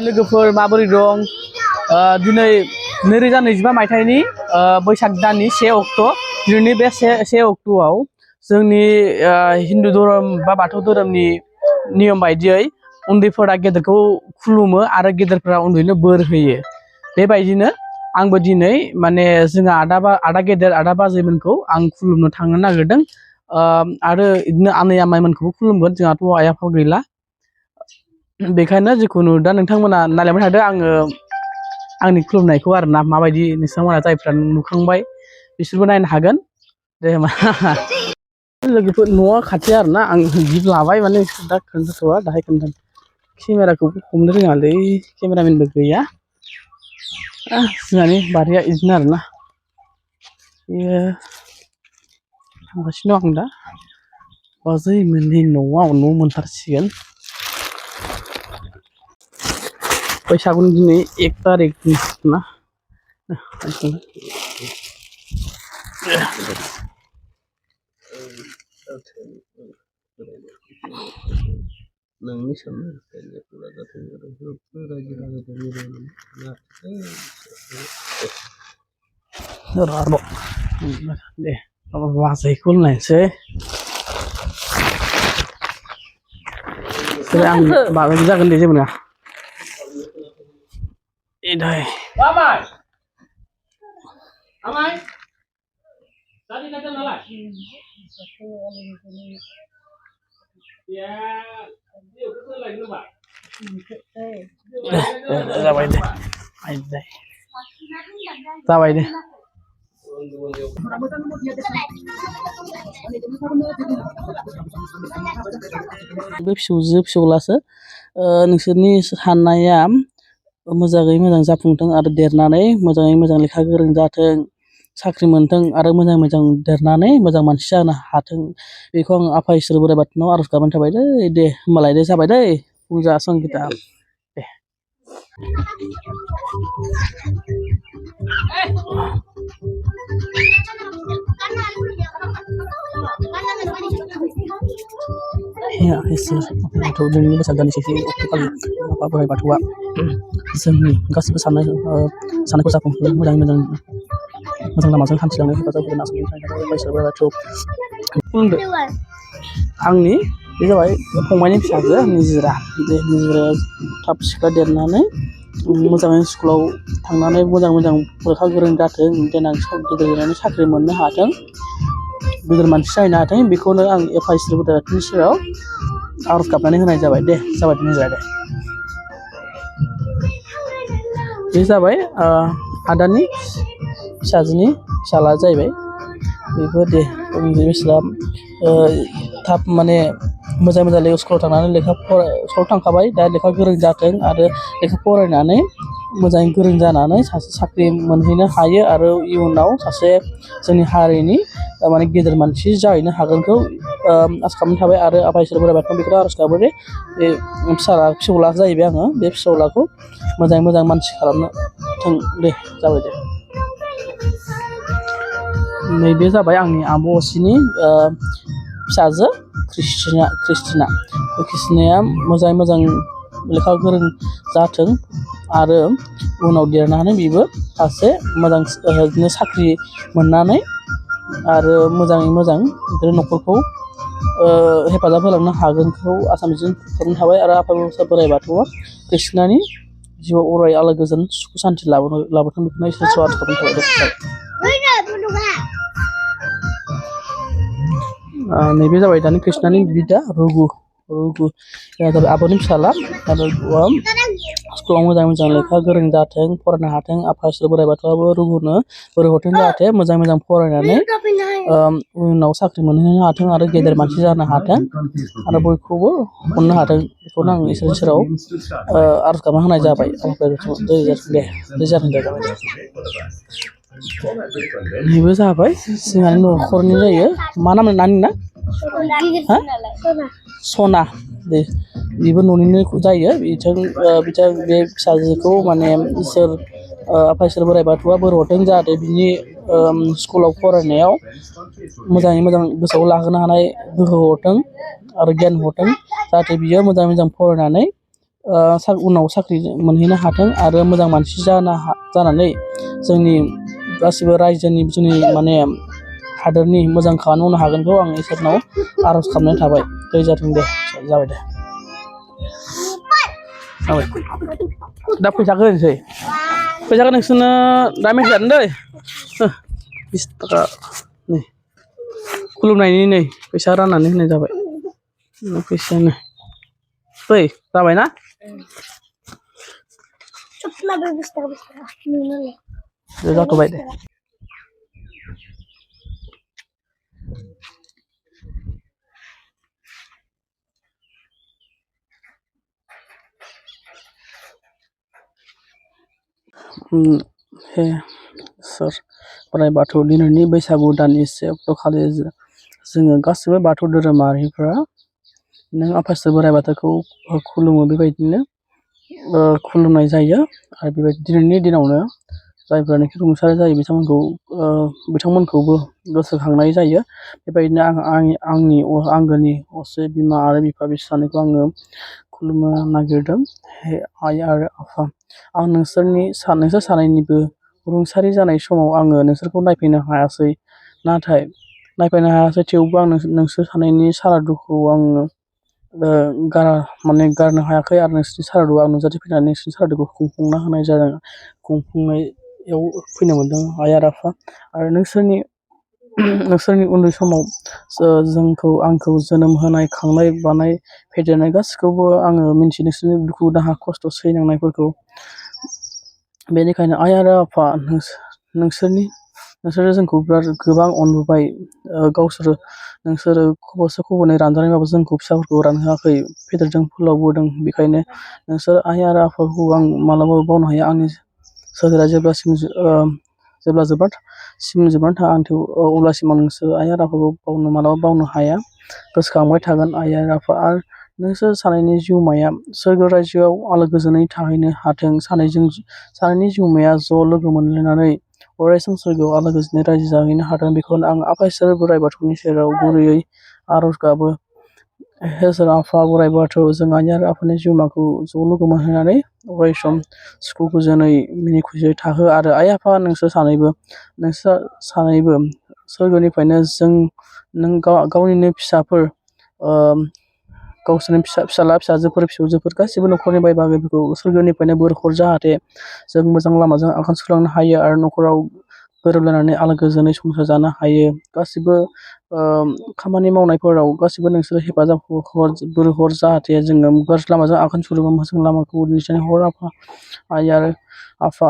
लोगोफोर माबोरै दं दिनै 2025 मायथाइनि बैसाग दाननि 1 अक्ट' दिनैनि बे 1 अक्ट'आव जोंनि हिन्दु धोरोम बा बाथौ धोरोमनि नियम बायदियै उन्दैफोरा गेदेरखौ खुलुमो आरो गेदेरफोरा उन्दैनो बोर होयो बेबायदिनो आंबो दिनै माने जोंहा आदा गेदेर आदा बाजैमोनखौ आं खुलुमनो थांनो नागिरदों आरो बिदिनो आनै आमाइमोनखौबो खुलुमगोन जोंहाथ' आइ आफा गैला बेखायनो जिखुनु दा नोंथांमोना नायलांबाय थादो आङो आंनि खुलुमनायखौ आरोना माबायदि नोंथांमोना जायफ्रा नुखांबाय बिसोरबो नायनो हागोन दे होमबा लोगोफोर न'आ खाथि आरोना आं गिब लाबाय माने दा खोन्थाथ'वा दाहाय खोन्थानो केमेराखौ हमनो रोङालै केमेरामेनबो गैया जोंहानि बारिया बिदिनो आरोना बेयो थांगासिनो दं आं दा बाजैमोननि न'आव न' मोनथारसिगोन बैसागुनि दिनै 1 तारिखनि ना नोंनि साननाय दे बाजैखौ नायनोसै आं माबायदि जागोन दे जेबो नङा Idai. Amai. Amai. Tadi kata nolak. Ya, dia betul lagi lupa. Sampai deh. Idai. Sampai deh. फिसौलासो नोंसोरनि साननाया मोजाङै मोजां जाफुंथों आरो देरनानै मोजाङै मोजां लेखा गोरों जाथों साख्रि मोनथों आरो मोजां मोजां देरनानै मोजां मानसि जानो हाथों बेखौ आं आफा इसोर बोराइ बाथौनाव आरज गाबनाय थाबाय दे होमबालाय दे जाबाय दे फुजा संगिता दे Ya इसोर बाथौ जोंनि बैसाग दाननि 1 अक्ट'खालि आफा बोराइ बाथौआ जोंनि गासिबो साननायखौ जाफुंहोनो मोजां लामाजों हान्थिलांनो हेफाजाब होगोन इसोर बोराइ बाथौ आंनि बे जाबाय फंबायनि फिसाजो निजिरा बे निजिराया थाब सिख्ला देरनानै मोजाङै स्कुलाव थांनानै मोजां लेखा गोरों जाथों देनां गिदिर देरनानै साख्रि मोननो हाथों गिदिर मानसि जाहैनो हाथों बेखौनो आं आफा इसोर बोराइ बाथौनि सेराव आरज गाबनानै होनाय जाबाय दे जाबाय निजिरा दे बे जाबाय आदानि फिसाजोनि फिसाला जाहैबाय बेबो दे बिसोरा थाब माने मोजां स्कुलाव थांनानै स्कुलाव थांखाबाय दा लेखा गोरों जाथों आरो लेखा फरायनानै मोजाङै गोरों जानानै सासे साख्रि मोनहैनो हायो आरो इयुनाव सासे जोंनि हारिनि माने गेदेर मानसि जाहैनो हागोनखौ आसा खालामनाय थाबाय आरो आफा इसोर बोराइ बाथौनाव बेखौनो आरज गाबो दे बे फिसौला जाहैबाय आङो बे फिसौलाखौ मोजां मानसि खालामनो थों दे जाबाय दे नैबे जाबाय आंनि आब' असेनि फिसाजो क्रिस्टिनाया मोजां लेखा गोरों जाथों आरो उनाव देरनानै बेबो सासे मोजां बिदिनो साख्रि मोननानै आरो मोजाङै मोजां बिदिनो न'खरखौ हेफाजाब होलांनो हागोनखौ आसा मिजिं खालामनाय थाबाय आरो आफा बोराइ बाथौआ क्रिस्टिनानि जिउआव अराय आलो गोजोन सुख सान्थि लाबोथों बेखौनो इसोरनि सेराव आरज खालामनाय थाबाय नैबे जाबाय दानि क्रिस्टिनानि बिदा रुगु जाबाय आब'नि फिसाला आरो स्कुलाव मोजां लेखा गोरों जाथों फरायनो हाथों आफा इसोर बोराइ बाथौआबो रुगुनो बोर हरथों जाहाथे मोजां फरायनानै उनाव साख्रि मोनहैनो हाथों आरो गेदेर मानसि जानो हाथों आरो बयखौबो अननो हाथों बेखौनो आं इसोरनि सेराव आरज गाबना होनाय जाबाय दे जाथों दे बेबो जाबाय जोंहानि न'खरनि जायो मा नाम नानि ना सना दे बेबो न'निनो जायो बे फिसाजोखौ माने इसोर आफा इसोर बोराइ बाथौआ बोर हरथों जाहाथे बिनि स्कुलाव फरायनायाव मोजाङै मोजां गोसोआव लाहोनो हानाय गोहो हरथों आरो गियान हरथों जाहाथे बियो मोजाङै मोजां फरायनानै उनाव साख्रि मोनहैनो हाथों आरो मोजां मानसि जानानै जोंनि गासिबो रायजोनि जोंनि माने हादोरनि मोजां खामानि मावनो हागोनखौ आं इसोरनाव आर'ज खालामनाय थाबाय दै जाथों दे जाबाय दे जाबाय दा फैसाखौ होनोसै फैसाखौ नोंसोरनो दा मिथिजानो दै 20 थाखा नै खुलुमनायनि नै फैसा राननानै होनाय जाबाय फैसायानो फै जाबाय ना जाथ'बाय दे हे सोर बोराइ बाथौ दिनैनि बैसागु दाननि 1 अक्ट'खालि जोङो गासिबो बाथौ धोरोमारिफ्रा नों आफा इसोर बोराइ बाथौखौ खुलुमो बेबायदिनो खुलुमनाय जायो आरो बेबायदि दिनैनि दिनावनो जायफ्रानोखि रुंसारि जायो बिथांमोनखौबो गोसोखांनाय जायो बेबायदिनो आंनि आंगोनि असे बिमा आरो बिफा बिसोर सानैखौ आङो खुलुमनो नागिरदों हे आइ आरो आफा आं नोंसोर सानैनिबो रुंसारि जानाय समाव आङो नोंसोरखौ नायफैनो हायासै नाथाय नायफैनो हायासै थेवबो आं नोंसोर सानैनि सारादुखौ आङो गारनो हायाखै आरो नोंसोरनि सारादुआव आं नुजाथि फैनानै नोंसोरनि सारादुखौ खुंफुंना होनाय जादों खुंफुंनायाव फैनो मोन्दों आइ आरो आफा आरो नोंसोरनि उन्दै समाव आंखौ जोनोम होनाय खांनाय बानाय फेदेरनाय गासिखौबो आङो मिन्थियो नोंसोरनि दुखु दाहा खस्थ' सैनांनायफोरखौ बेनिखायनो आइ आरो आफा नोंसोरो जोंखौ बिराद गोबां अनबोबाय नोंसोरो खबरसे खबरनै रानजानायबाबो जोंखौ फिसाफोरखौ रानहोआखै फेदेरदों फोलावबोदों बेखायनो नोंसोर आइ आरो आफाखौ आं मालाबाबो बावनो हाया आंनि सोलेरा जेब्ला जोबनानै थाङा अब्लासिम आं नोंसोर आइ आरो आफाखौ मालाबा बावनो हाया गोसोखांबाय थागोन आइ आरो आफा आरो नोंसोर सानैनि जिउमाया सोरगो रायजोआव आलो गोजोनै थाहैनो हाथों सानैनि जिउमाया ज' लोगो मोनलायनानै अरायसम सोरगोआव आलो गोजोनै रायजो जाहैनो हाथों बेखौनो आं आफा इसोर बोराइ बाथौनि सेराव गुरैयै आर'ज गाबो हे सोर आफा बोराइ बाथौ जों आइ आरो आफानि जिउमाखौ ज' लोगो मोनहैनानै अरायसम सुखु गोजोनै मिनि खुसियै थाहो आरो आइ आफा नोंसोर सानैबो सोरगोनिफ्रायनो नों गावनिनो फिसाफोर गावसोरनि फिसाला फिसाजोफोर फिसौजोफोर गासिबो न'खरनि बाय बाहागिफोरखौ सोरगोनिफ्रायनो बोर हर जाहाथे जों मोजां लामाजों आगान सुरलांनो हायो आरो न'खराव गोरोबलायनानै आलो गोजोनै संसार जानो हायो गासिबो खामानि मावनायफोराव गासिबो नोंसोर हेफाजाब बोर हर जाहाथे जोङो गाज्रि लामाजों आगान सुरोबा मोजां लामाखौ दिन्थिनानै हर आफा आइ आरो आफा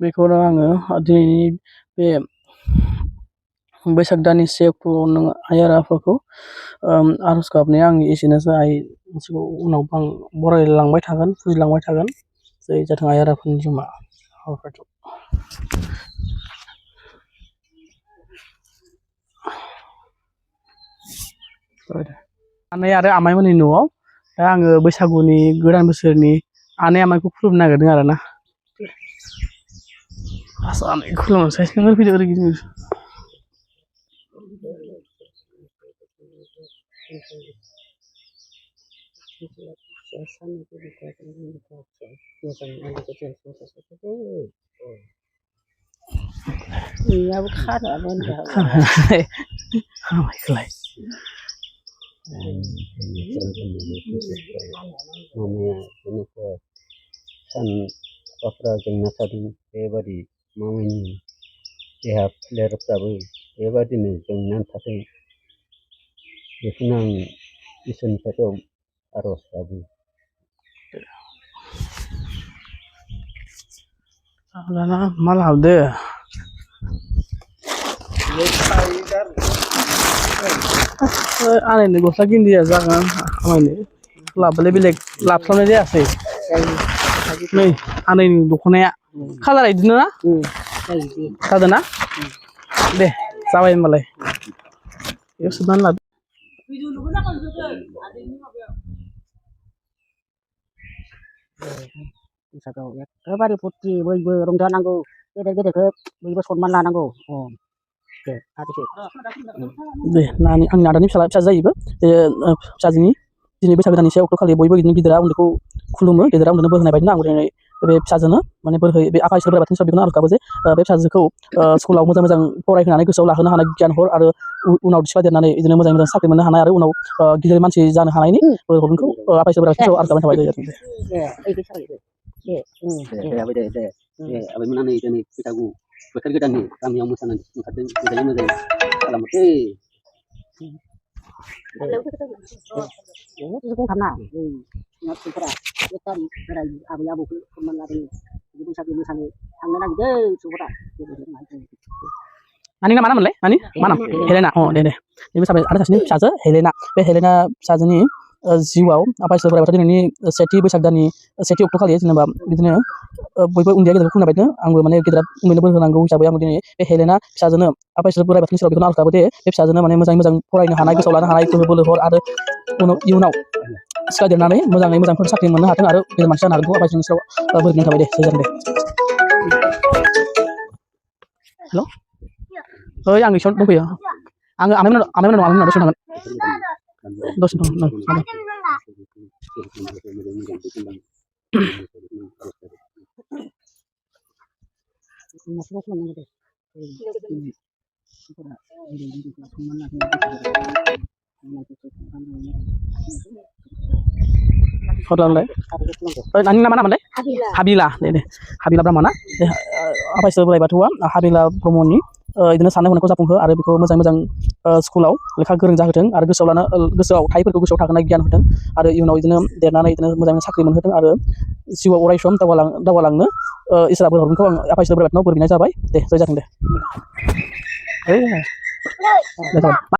बेखौनो आङो दिनैनि बे बैसाग दाननि 1 अक्ट'आव नों आइ आरो आफाखौ आर'ज गाबनाया आंनि एसेनोसै उनाव आं बरायलांबाय थागोन फुजिलांबाय थागोन जै जाथों आइ आरो आफानि जिउमा आनै आरो आमाइमोननि न'आव दा आङो बैसागुनि गोदान बोसोरनि आनै आमाइखौ खुलुमनो नागिरदों आरोना खुलुमनोसै नों फैदो ओरै गिदिं Iya bukan apa enggak. Baiklah. Mamaya kenapa san papra jengna tadi बेबादि मावैनि देहा फोलेरफ्राबो बेबादिनो जेंनानि थाखाय बेखौनो आं इसोरनि खाथियाव आर'ज गाबो दाना मा लाबोदो आनैनो गस्ला गिन्दिया जागोन खामायनो लाबोलाय बेलेग लाबोस्लाबनाय जायासै नै आनैनि दख'नाया खालारा इदिनो ना जादों ना दे जाबाय होनबालाय बेयाव सोनानै लादो बैसागोआव एखेबारे फुरथि बयबो रंजानांगौ गेदेर गेदेरखौ बयबो सनमान लानांगौ दे आरोखि दे नानि आंनि आदानि फिसा जायोबो बे फिसाजोनि दिनै बैसागो दाननि से अक्ट' खालि बयबो बिदिनो गिदिरा उन्दैखौ खुलुमो गेदेरा उन्दैनो बोर होनाय बायदिनो आंबो दिनै बे फिसाजोनो माने बोर होयो बे आफा इसोर बोराइ बाथौनि सायाव बेखौनो आरज गाबो जे बे फिसाजोखौ स्कुलाव मोजां मोजां फरायहोनानै गोसोआव लाहोनो हानाय गियान हर आरो उनाव थिखा देरनानै बिदिनो मोजाङै मोजां साख्रि मोननो हानाय आरो उनाव गिदिर मानसि जानो हानायनि बोर हरगोनखौ आफा इसोर बोराइ बाथौनि सायाव आरज गाबनाय थाबाय जायो दे आबैमोना नै दिनै बैसागु बोथोर गोदाननि गामियाव मोसानानै ओंखारदों मोजाङै मोजां खालामहरदे बुंथारना मानसिफोरा एक थारिख बोराय आबै आबौखौ सनमान लादों बैसागु मोसानो थांनो नागिरदों फिसौफोरा नानि नामा नाममोनलाय नानि मा नाम हेलेना दे बेबो साबाय आरो सासेनि फिसाजो हेलेना बे हेलेना फिसाजोनि जिउआव आफा इसोर बोराइ बाथौ दिनैनि सेथि बैसाग दाननि सेथि अक्ट' खालि जेनेबा बिदिनो बयबो उन्दैया गेदेरखौ खुलुमनाय बायदिनो आंबो माने गेदेरा उन्दैनो बोर होनांगौ हिसाबै आंबो दिनै बे हेलेना फिसाजोनो आफा इसोर बोराइ बाथौनि सेराव बेखौनो आरज गाबो दे बे फिसाजोनो माने मोजाङै मोजां फरायनो हानाय गोसोआव लानो हानाय गोहो बोलो हर आरो इयुनाव सिखाय देरनानै मोजाङै मोजांफोर साख्रि मोननो हाथों आरो गेदेर मानसि जानो हागोनखौ आफा इसोरनि सेराव बोर बिनाय थाबाय दे गोजोन दे हेल' ओइ आं एसेयावनो दंफैयो आङो आमाइमोनाव दसे थांगोन दसे हरलांलाय नानि नामा नाममोनलाय हाबिला दे हाबिला ब्रह्मना आफा इसोर बोराइ बाथौआ हाबिला ब्रह्मनि बिदिनो साननाय हनायखौ जाफुंहो आरो बेखौ मोजाङै मोजां स्कुलाव लेखा गोरों जाहोथों आरो गोसोआव थाइफोरखौ गोसोआव थाहोनाय गियान होथों आरो इयुनाव बिदिनो देरनानै बिदिनो मोजाङै साख्रि मोनहोथों आरो जिउआव अराय सम दावगालांनो इसोरा बोर हरगोनखौ आं आफा इसोर बोराइ बाथौनाव बोर बिनाय जाबाय दे जय जाथों दे